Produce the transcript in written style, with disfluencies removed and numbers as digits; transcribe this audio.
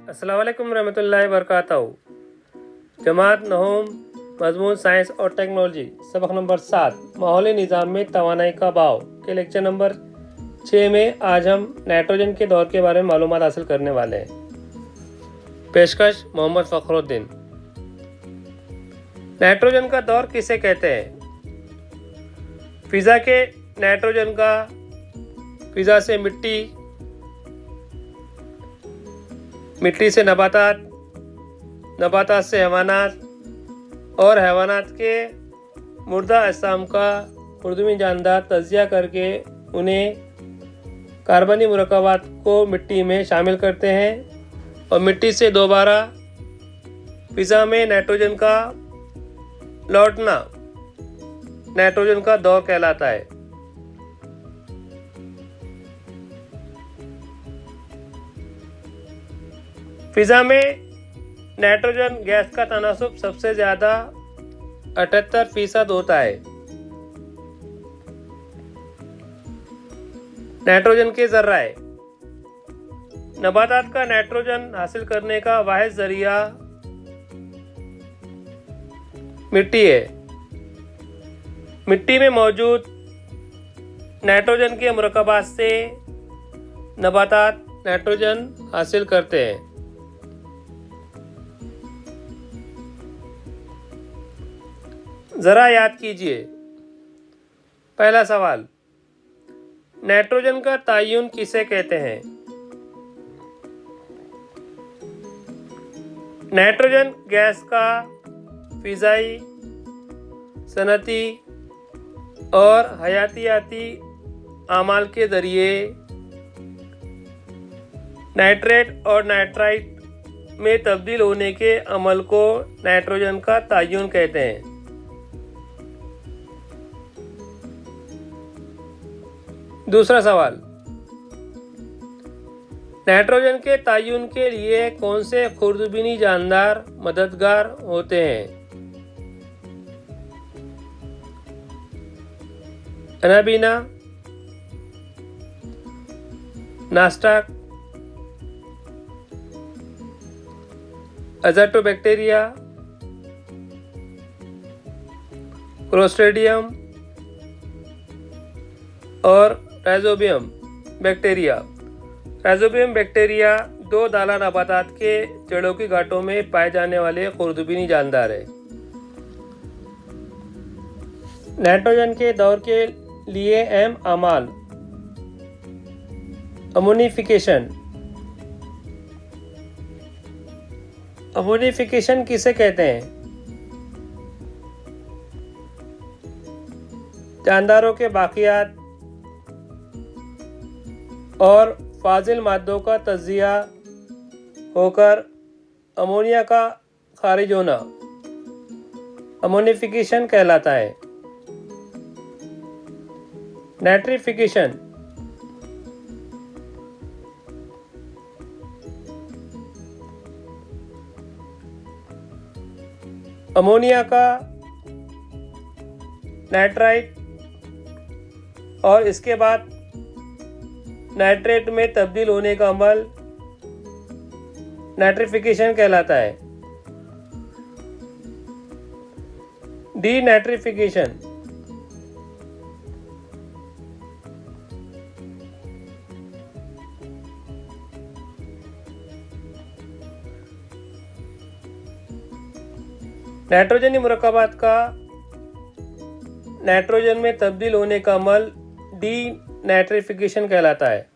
अस्सलाम वालेकुम रहमतुल्लाहि वबरकातुहू। जमात नहोम मजमून साइंस और टेक्नोलॉजी सबक नंबर 7 माहौली निज़ाम में तवानाई का भाव के लेक्चर नंबर 6 में आज हम नाइट्रोजन के दौर के बारे में मालूमात हासिल करने वाले हैं। पेशकश मोहम्मद फ़खरुद्दीन। नाइट्रोजन का दौर किसे कहते हैं? फ़िज़ा के नाइट्रोजन का, फ़िज़ा से मिट्टी, मिट्टी से नबातात, नबातात से हैवानात और हैवानात के मुर्दा अजसाम का उर्दू में जानदार तज्जिया करके उन्हें कार्बनी मुरक्कबात को मिट्टी में शामिल करते हैं और मिट्टी से दोबारा फ़िज़ा में नाइट्रोजन का लौटना नाइट्रोजन का दौर कहलाता है। फ़िज़ा में नाइट्रोजन गैस का तनासुब सबसे ज़्यादा 78% होता है। नाइट्रोजन के ज़र्राए। नबातात का नाइट्रोजन हासिल करने का वाहिद ज़रिया मिट्टी है। मिट्टी में मौजूद नाइट्रोजन के मुरक्कबात से नबातात नाइट्रोजन हासिल करते हैं। ज़रा याद कीजिए। पहला सवाल, नाइट्रोजन का तय्युन किसे कहते हैं? नाइट्रोजन गैस का फ़िज़ाई, सनती और हयातियाती आमाल के ज़रिए नाइट्रेट और नाइट्राइट में तब्दील होने के अमल को नाइट्रोजन का तय्युन कहते हैं। दूसरा सवाल, नाइट्रोजन के तय्युन के लिए कौन से खुर्दबीनी जानदार मददगार होते हैं? अनाबीना, नास्टाक, अज़ोटोबैक्टीरिया, क्लोस्ट्रीडियम और राइजोबियम बैक्टीरिया। राइजोबियम बैक्टीरिया दो दाला नबातात के जड़ों की गांठों में पाए जाने वाले खुर्दबीनी जानदार है। नाइट्रोजन के दौर के लिए अहम अमाल। अमोनिफिकेशन। अमोनिफिकेशन किसे कहते हैं? जानदारों के बाकियात और फाजिल मादों का तज्जिया होकर अमोनिया का खारिज होना अमोनिफिकेशन कहलाता है। नाइट्रिफिकेशन। अमोनिया का नाइट्राइट और इसके बाद नाइट्रेट में तब्दील होने का अमल नाइट्रिफिकेशन कहलाता है। डीनाइट्रिफिकेशन। नाइट्रोजनी मुरक्कबात का नाइट्रोजन में तब्दील होने का अमल डीनाइट्रिफिकेशन कहलाता है।